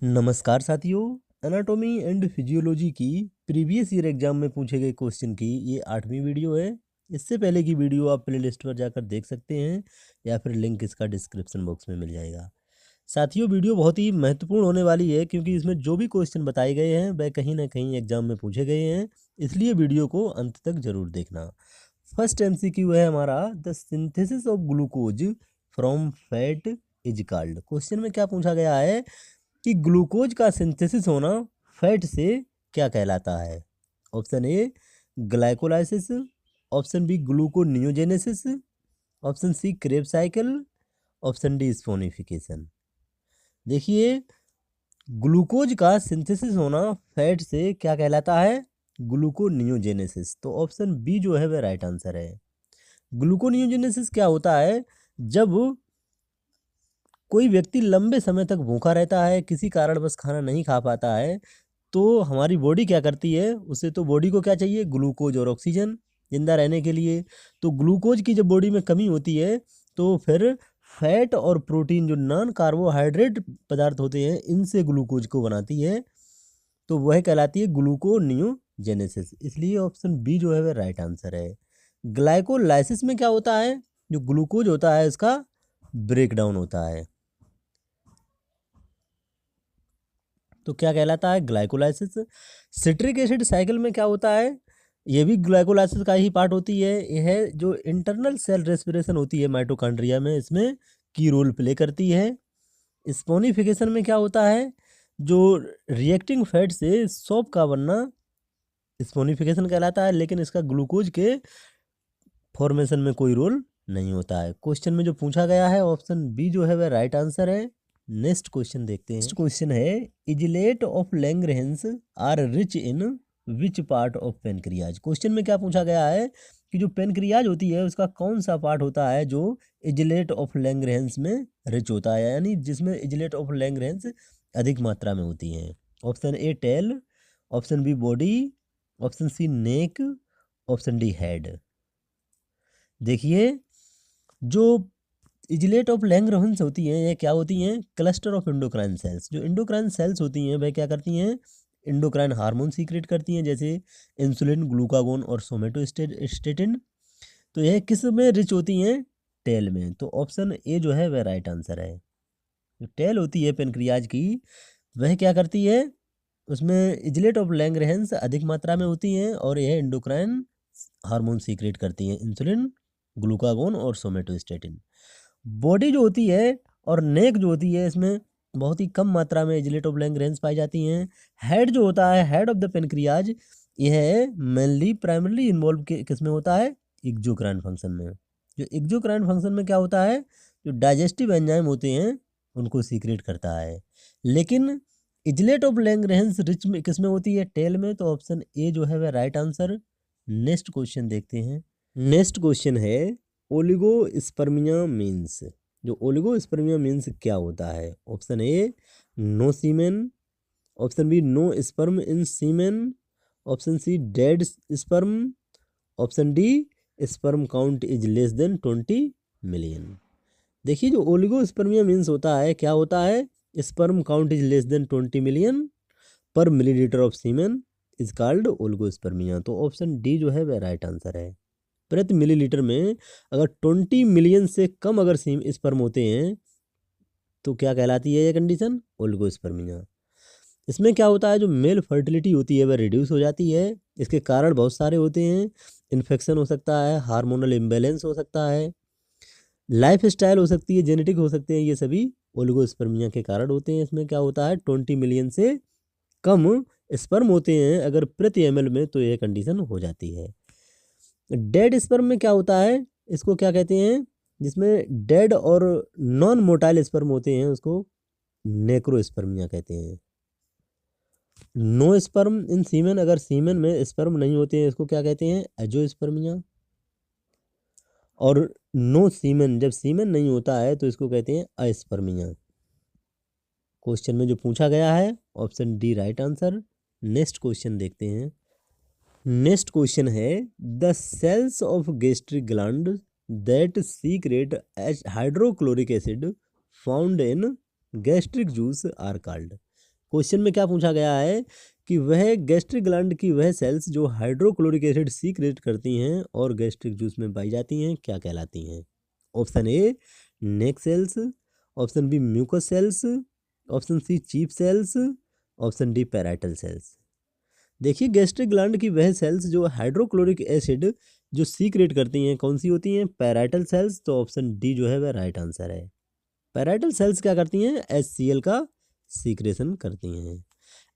नमस्कार साथियों। Anatomy and physiology की प्रीवियस ईयर एग्जाम में पूछे गए क्वेश्चन की ये 8वीं वीडियो है। इससे पहले की वीडियो आप प्लेलिस्ट पर जाकर देख सकते हैं या फिर लिंक इसका डिस्क्रिप्शन बॉक्स में मिल जाएगा। साथियों, वीडियो बहुत ही महत्वपूर्ण होने वाली है क्योंकि इसमें जो भी क्वेश्चन बताए गए हैं वह कहीं ना कहीं एग्जाम में पूछे गए हैं, इसलिए वीडियो को अंत तक जरूर देखना। फर्स्ट एमसीक्यू है हमारा, the synthesis of glucose from fat is called. Question में क्या पूछा गया है कि ग्लूकोज का सिंथेसिस होना फैट से क्या कहलाता है। Option A glycolysis, option B gluconeogenesis, option C Krebs cycle, option D saponification. देखिए, ग्लूकोज का सिंथेसिस होना फैट से क्या कहलाता है, ग्लूकोनियोजेनेसिस। तो ऑप्शन बी जो है वह राइट आंसर है। ग्लूकोनियोजेनेसिस क्या होता है, जब कोई व्यक्ति लंबे समय तक भूखा रहता है, किसी कारणवश खाना नहीं खा पाता है, तो हमारी बॉडी क्या करती है, उसे तो बॉडी को क्या चाहिए, ग्लूकोज और ऑक्सीजन जिंदा रहने के लिए। तो ग्लूकोज की जब बॉडी में कमी होती है तो फिर फैट और प्रोटीन जो नॉन कार्बोहाइड्रेट पदार्थ होते हैं इनसे ग्लूकोज को बनाती है, तो वह कहलाती है ग्लूकोनियोजेनेसिस। इसलिए ऑप्शन बी जो है वह राइट आंसर है। ग्लाइकोलाइसिस में क्या होता है, जो ग्लूकोज होता है उसका ब्रेकडाउन होता है, तो क्या कहलाता है, ग्लाइकोलाइसिस। सिट्रिक एसिड साइकिल में क्या होता है, ये भी ग्लाइकोलाइसिस का ही पार्ट होती है। यह जो इंटरनल सेल रेस्पिरेशन होती है माइटोकॉन्ड्रिया में, इसमें की रोल प्ले करती है। स्पोनिफिकेशन में क्या होता है, जो रिएक्टिंग फैट से सॉप का बनना स्पोनिफिकेशन कहलाता है, लेकिन इसका ग्लूकोज के फॉर्मेशन में कोई रोल नहीं होता है। क्वेश्चन में जो पूछा गया है ऑप्शन बी जो है वह राइट आंसर है। नेक्स्ट क्वेश्चन देखते हैं। नेक्स्ट क्वेश्चन है, islets of Langerhans are rich in which part of pancreas. Question में क्या पूछा गया है कि जो पेनक्रियाज होती है उसका कौन सा पार्ट होता है जो इजलेट ऑफ लैंगरेंस में रिच होता है, यानी जिसमें इजलेट ऑफ लैंगरेंस अधिक मात्रा में होती है। Option A tail, option B body, option C neck, option D head. देखिए, जो इजलेट ऑफ लैंगरहंस होती हैं ये क्या होती हैं, क्लस्टर ऑफ इंडोक्राइन सेल्स। जो इंडोक्राइन सेल्स होती हैं वह क्या करती हैं, इंडोक्राइन हार्मोन सीक्रेट करती हैं, जैसे इंसुलिन, ग्लूकागोन और सोमेटोस्टेटिन। तो यह किस में रिच होती हैं, टेल में। तो ऑप्शन ए जो है वह राइट आंसर है। जो टेल होती है पेनक्रियाज की वह क्या करती है, उसमें इजलेट ऑफ लैंगरहंस अधिक मात्रा में होती हैं और यह इंडोक्राइन हार्मोन सीक्रेट करती हैं, इंसुलिन, ग्लूकागोन और सोमेटोस्टेटिन। बॉडी जो होती है और नेक जो होती है इसमें बहुत ही कम मात्रा में इजलेट ऑफ लैंगरेंस पाई जाती हैं। हेड जो होता है, हेड ऑफ द पेनक्रियाज, यह मेनली प्राइमरली इन्वॉल्व किस में होता है, एक्सोक्राइन फंक्शन में। जो एक्सोक्राइन फंक्शन में क्या होता है, जो डाइजेस्टिव एंजाइम होते हैं उनको सीक्रेट करता है। लेकिन इजलेट ऑफ लैंगरेंस रिच में किस में होती है, टेल में। तो ऑप्शन ए जो है वह राइट आंसर। नेक्स्ट क्वेश्चन देखते हैं। नेक्स्ट क्वेश्चन है, ओलिगोस्पर्मिया मीन्स। जो ओलिगोस्पर्मिया मीन्स क्या होता है। Option A no semen, option B no sperm in semen, option C dead sperm, option D sperm count is less than 20 million. देखिए, जो oligospermia means होता है क्या होता है, sperm count is less than 20 million per millilitre of semen is called oligospermia. तो option D जो है वह राइट आंसर है। प्रति मिलीलीटर में अगर 20 मिलियन से कम अगर स्पर्म होते हैं तो क्या कहलाती है ये कंडीशन, ओलिगोस्पर्मिया। इसमें क्या होता है, जो मेल फर्टिलिटी होती है वह रिड्यूस हो जाती है। इसके कारण बहुत सारे होते हैं, इन्फेक्शन हो सकता है, हार्मोनल इम्बैलेंस हो सकता है, लाइफ स्टाइल हो सकती है, जेनेटिक हो सकते हैं, ये सभी ओलिगोस्पर्मिया के कारण होते हैं। इसमें क्या होता है, 20 मिलियन से कम स्पर्म होते हैं अगर प्रति एमएल में, तो यह कंडीशन हो जाती है। डेड स्पर्म में क्या होता है, इसको क्या कहते हैं, जिसमें डेड और नॉन मोटाइल स्पर्म होते हैं उसको नेक्रोस्पर्मिया कहते हैं। नो स्पर्म इन सीमेन, अगर सीमेन में स्पर्म नहीं होते हैं इसको क्या कहते हैं, एजोस्पर्मिया। और नो सीमेन, जब सीमेन नहीं होता है तो इसको कहते हैं अस्पर्मिया। क्वेश्चन में जो पूछा गया है option D right answer. Next question देखते हैं। नेक्स्ट क्वेश्चन है, the cells of gastric gland that secrete hydrochloric acid found in gastric juice are called. Question में क्या पूछा गया है कि वह गैस्ट्रिक ग्लैंड की वह सेल्स जो हाइड्रोक्लोरिक एसिड सीक्रेट करती हैं और गैस्ट्रिक जूस में पाई जाती हैं क्या कहलाती हैं? Option A neck cells, option B mucus cells, option C chief cells, option D parietal cells. देखिए गैस्ट्रिक ग्लैंड की वह सेल्स जो हाइड्रोक्लोरिक एसिड जो सीक्रेट करती हैं कौन सी होती हैं? Parietal cells. तो ऑप्शन डी जो है वह राइट आंसर है। पैराइटल सेल्स क्या करती हैं? HCl का सीक्रेशन करती हैं।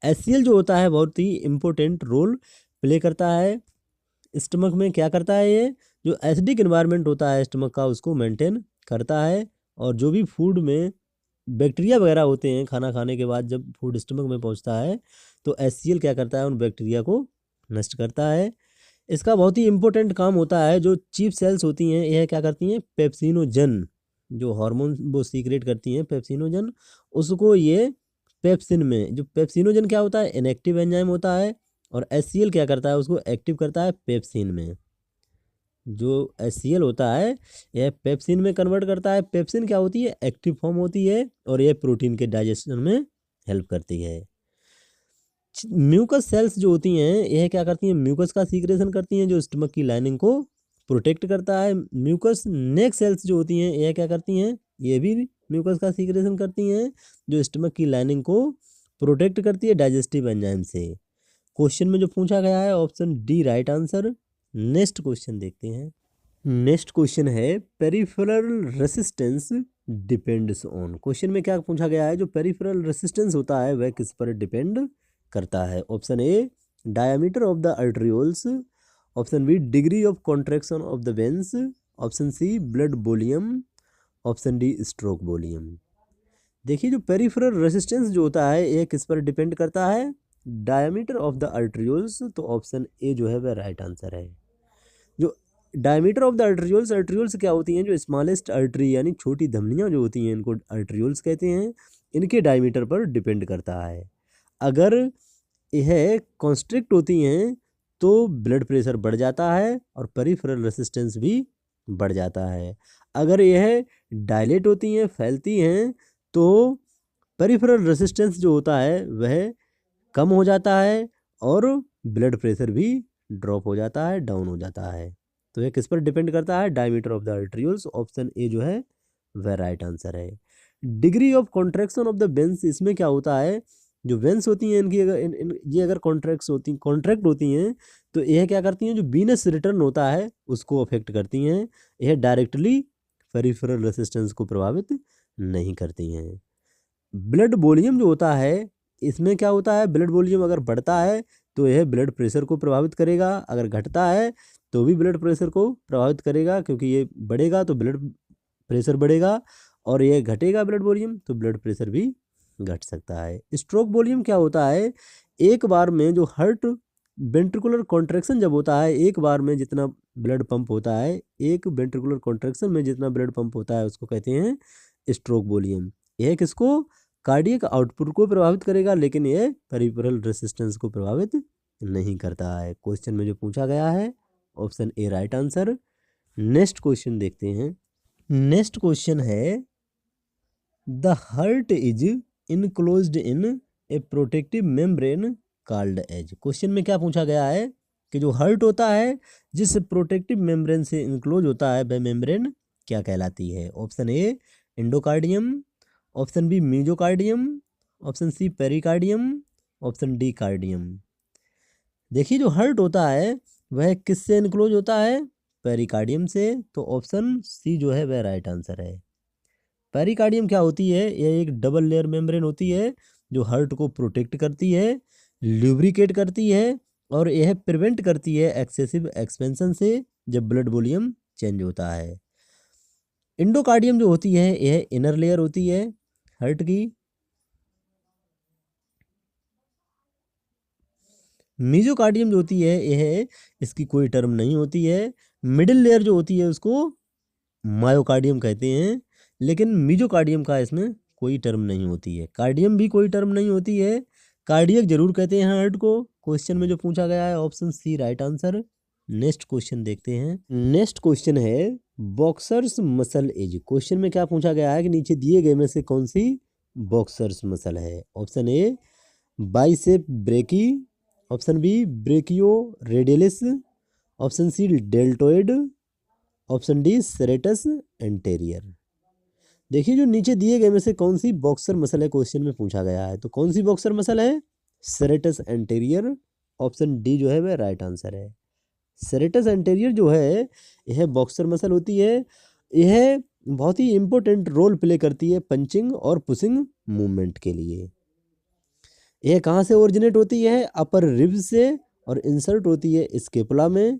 HCl जो होता है बहुत ही इम्पोर्टेंट रोल प्ले करता है स्टमक में। क्या करता है ये? जो एसिडिक इन्वायरमेंट होता है स्टमक का उसको मेंटेन करता है, और जो भी फूड में बैक्टीरिया वगैरह होते हैं खाना खाने के बाद जब फूड स्टमक में पहुंचता है तो HCl क्या करता है? उन बैक्टीरिया को नष्ट करता है। इसका बहुत ही इम्पोर्टेंट काम होता है। जो चीफ सेल्स होती हैं यह क्या करती हैं? पेप्सिनोजन जो हार्मोन वो सीक्रेट करती हैं पेप्सिनोजन, उसको ये पेप्सिन में, जो पेप्सिनोजन क्या होता है? इनएक्टिव एंजाइम होता है, और HCl क्या करता है? उसको एक्टिव करता है पेप्सिन में। जो HCl होता है यह पेप्सिन में कन्वर्ट करता है। पेप्सिन क्या होती है? एक्टिव फॉर्म होती है, और यह प्रोटीन के डाइजेशन में हेल्प करती है। म्यूकस सेल्स जो होती हैं यह क्या करती हैं? म्यूकस का सीक्रेशन करती हैं जो स्टमक की लाइनिंग को प्रोटेक्ट करता है। म्यूकस नेक सेल्स जो होती हैं यह क्या करती हैं? ये भी म्यूकस का सीक्रेशन करती हैं जो स्टमक की लाइनिंग को प्रोटेक्ट करती है डाइजेस्टिव एंजाइम से। क्वेश्चन में जो पूछा गया है option D right answer. Next question देखते हैं। नेक्स्ट क्वेश्चन है peripheral resistance depends on. Question में क्या पूछा गया है? जो पेरिफेरल रेसिस्टेंस होता है वह किस पर डिपेंड करता है? Option A diameter of the arterioles, option B degree of contraction of the veins, option C blood volume, option D stroke volume. देखिए जो पेरिफेरल रेसिस्टेंस जो होता है यह किस पर डिपेंड करता है? Diameter of the arterioles. तो ऑप्शन ए जो है वह राइट आंसर है। जो diameter of the arterioles, arterioles क्या होती हैं? जो स्मॉलेस्ट आर्टरी यानी छोटी धमनियाँ जो होती हैं इनको आर्टरियोल्स कहते हैं। इनके डायमीटर पर डिपेंड करता है। अगर यह कॉन्स्ट्रिक्ट होती हैं तो ब्लड प्रेशर बढ़ जाता है और पेरिफेरल रेसिस्टेंस भी बढ़ जाता है। अगर यह डायलेट होती हैं, फैलती हैं, तो पेरिफेरल रेसिस्टेंस जो होता है वह कम हो जाता है और ब्लड प्रेशर भी ड्रॉप हो जाता है, डाउन हो जाता है। तो यह किस पर डिपेंड करता है? Diameter of the arterioles. Option A जो है वह राइट आंसर है। Degree of contraction of the veins, इसमें क्या होता है? जो वेन्स होती हैं इनकी अगर ये अगर कॉन्ट्रैक्ट होती हैं तो यह क्या करती हैं? जो वीनस रिटर्न होता है उसको अफेक्ट करती हैं। यह डायरेक्टली पेरिफेरल रेसिस्टेंस को प्रभावित नहीं करती हैं। ब्लड वॉल्यूम जो होता है इसमें क्या होता है? ब्लड वॉल्यूम अगर बढ़ता है तो यह ब्लड प्रेशर को प्रभावित करेगा, अगर घटता है तो भी ब्लड प्रेशर को प्रभावित करेगा, क्योंकि ये बढ़ेगा तो ब्लड प्रेशर बढ़ेगा, और ये घटेगा ब्लड वॉल्यूम तो ब्लड प्रेशर भी घट सकता है। स्ट्रोक वॉल्यूम क्या होता है? एक बार में जो हार्ट वेंट्रिकुलर कॉन्ट्रैक्शन जब होता है, एक बार में जितना ब्लड पंप होता है, एक वेंट्रिकुलर कॉन्ट्रैक्शन में जितना ब्लड पंप होता है उसको कहते हैं स्ट्रोक वॉल्यूम। यह किसको? कार्डियक आउटपुट को प्रभावित करेगा, लेकिन यह पेरिफेरल रेसिस्टेंस को प्रभावित नहीं करता है। क्वेश्चन में जो पूछा गया है option A right answer. Next question देखते हैं। नेक्स्ट क्वेश्चन है the heart is enclosed in a protective membrane called as. Question में क्या पूछा गया है कि जो हार्ट होता है जिस प्रोटेक्टिव मेम्ब्रेन से इनक्लोज होता है वह मेम्ब्रेन क्या कहलाती है? Option A endocardium, option B mesocardium, option C pericardium, option D cardium. देखिए जो हार्ट होता है वह किससे इनक्लोज होता है? पेरिकार्डियम से। तो ऑप्शन सी जो है वह राइट आंसर है। पेरिकार्डियम क्या होती है? यह एक डबल लेयर मेम्ब्रेन होती है जो हार्ट को प्रोटेक्ट करती है, ल्यूब्रिकेट करती है, और यह प्रिवेंट करती है एक्सेसिव एक्सपेंशन से जब ब्लड वॉल्यूम चेंज होता है। एंडोकार्डियम जो होती है यह इनर लेयर होती है हार्ट की। मीजोकार्डियम जो होती है यह इसकी कोई टर्म नहीं होती है। मिडिल लेयर जो होती है उसको मायोकार्डियम कहते हैं, लेकिन मीजोकार्डियम का इसमें कोई टर्म नहीं होती है। कार्डियम भी कोई टर्म नहीं होती है। कार्डियक जरूर कहते हैं हार्ट को। क्वेश्चन में जो पूछा गया है option C right answer. Next question देखते हैं। नेक्स्ट क्वेश्चन है बॉक्सर्स मसल एज। क्वेश्चन में क्या पूछा गया है कि नीचे दिए गए में से कौन सी बॉक्सर्स मसल है? Option A bicep brachii, option B brachioradialis, option C deltoid, option D serratus anterior. देखिए जो नीचे दिए गए में से कौन सी बॉक्सर मसल है, क्वेश्चन में पूछा गया है, तो कौन सी बॉक्सर मसल है, सेरेटस एंटेरियर। ऑप्शन डी जो है वह राइट आंसर है। सेरेटस एंटेरियर जो है यह बॉक्सर मसल होती है, यह बहुत ही इंपॉर्टेंट रोल प्ले करती है पंचिंग और पुशिंग मूवमेंट के लिए। यह कहाँ से ओरिजिनेट होती है, अपर रिब्स से, और इंसर्ट होती है स्केपुला में।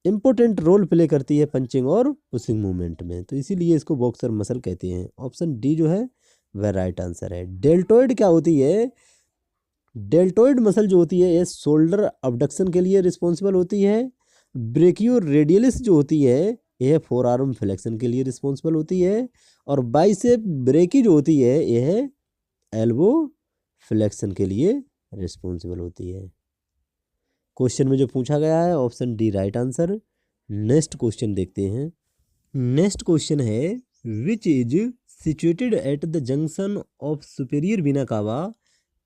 इंपॉर्टेंट रोल प्ले करती है पंचिंग और पुशिंग मूवमेंट में, तो इसीलिए इसको बॉक्सर मसल कहते हैं। ऑप्शन डी जो है वह राइट आंसर है। डेल्टोइड क्या होती है, डेल्टोइड मसल जो होती है ये शोल्डर अबडक्शन के लिए रिस्पॉन्सिबल होती है। ब्रेकियो रेडियलिस जो होती है यह फोर आर्म फ्लेक्शन के लिए रिस्पॉन्सिबल होती है। और बाइसेप ब्रेकी जो होती है यह एल्बो फ्लेक्शन के लिए रिस्पॉन्सिबल होती है। क्वेश्चन में जो पूछा गया है option D right answer. Next question देखते हैं। नेक्स्ट क्वेश्चन है which is situated at the junction of superior Veena कावा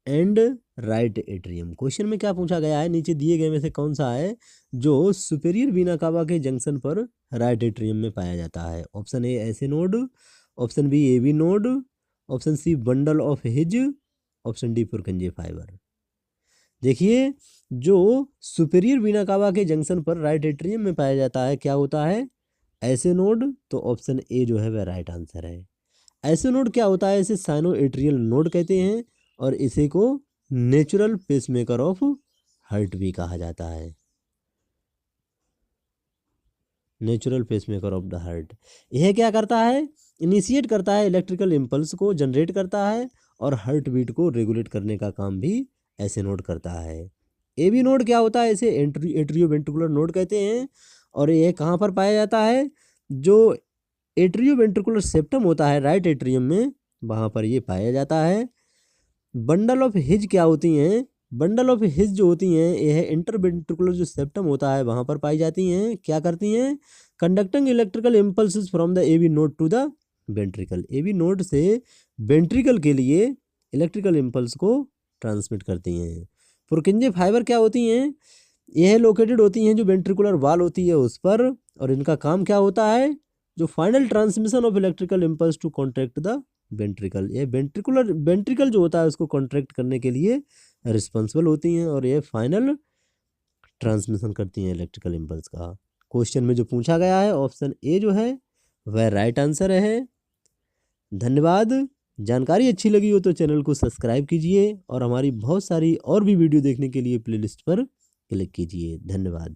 एंड राइट एट्रियम। क्वेश्चन में क्या पूछा गया है, नीचे दिए गए में से कौन सा है जो सुपेरियर वीना कावा के जंक्शन पर राइट एट्रियम में पाया जाता है। Option A SA node, option B AV node, option C bundle of His, option D Purkinje fibre. देखिए जो सुपेरियर वीना कावा के जंक्शन पर राइट एट्रियम में पाया जाता है क्या होता है, ऐसे नोड, तो ऑप्शन ए जो है वह राइट आंसर है। ऐसे नोड क्या होता है, इसे साइनो एट्रियल नोड कहते हैं और इसे को नेचुरल पेसमेकर ऑफ हार्ट भी कहा जाता है। Natural pacemaker of the heart. यह क्या करता है, इनिशिएट करता है इलेक्ट्रिकल इम्पल्स को जनरेट करता है और हार्ट बीट को रेगुलेट करने का काम भी ऐसे नोड करता है। एबी नोड क्या होता है, इसे एट्रियोवेंट्रिकुलर नोड कहते हैं और यह कहाँ पर पाया जाता है, जो एट्रियोवेंट्रिकुलर सेप्टम होता है राइट एट्रियम में वहाँ पर ये पाया जाता है। बंडल ऑफ हिज क्या होती हैं, बंडल ऑफ हिज जो होती हैं यह इंटरवेंट्रिकुलर जो सेप्टम होता है वहाँ पर पाई जाती हैं। क्या करती हैं, conducting electrical impulse from the AB node to the ventricle. AB node से वेंट्रिकल के लिए इलेक्ट्रिकल इम्पल्स को ट्रांसमिट करती हैं। पुरकिंजे फाइबर क्या होती हैं, यह लोकेटेड होती हैं जो वेंट्रिकुलर वाल होती है उस पर, और इनका काम क्या होता है, जो final transmission of electrical impulse to contract the ventricle. ये वेंट्रिकल जो होता है उसको कॉन्ट्रैक्ट करने के लिए रिस्पॉन्सिबल होती हैं और ये फाइनल ट्रांसमिशन करती हैं इलेक्ट्रिकल इम्पल्स का। क्वेश्चन में जो पूछा गया है ऑप्शन ए जो है वह राइट आंसर है। धन्यवाद। जानकारी अच्छी लगी हो तो चैनल को सब्सक्राइब कीजिए और हमारी बहुत सारी और भी वीडियो देखने के लिए प्लेलिस्ट पर क्लिक कीजिए। धन्यवाद।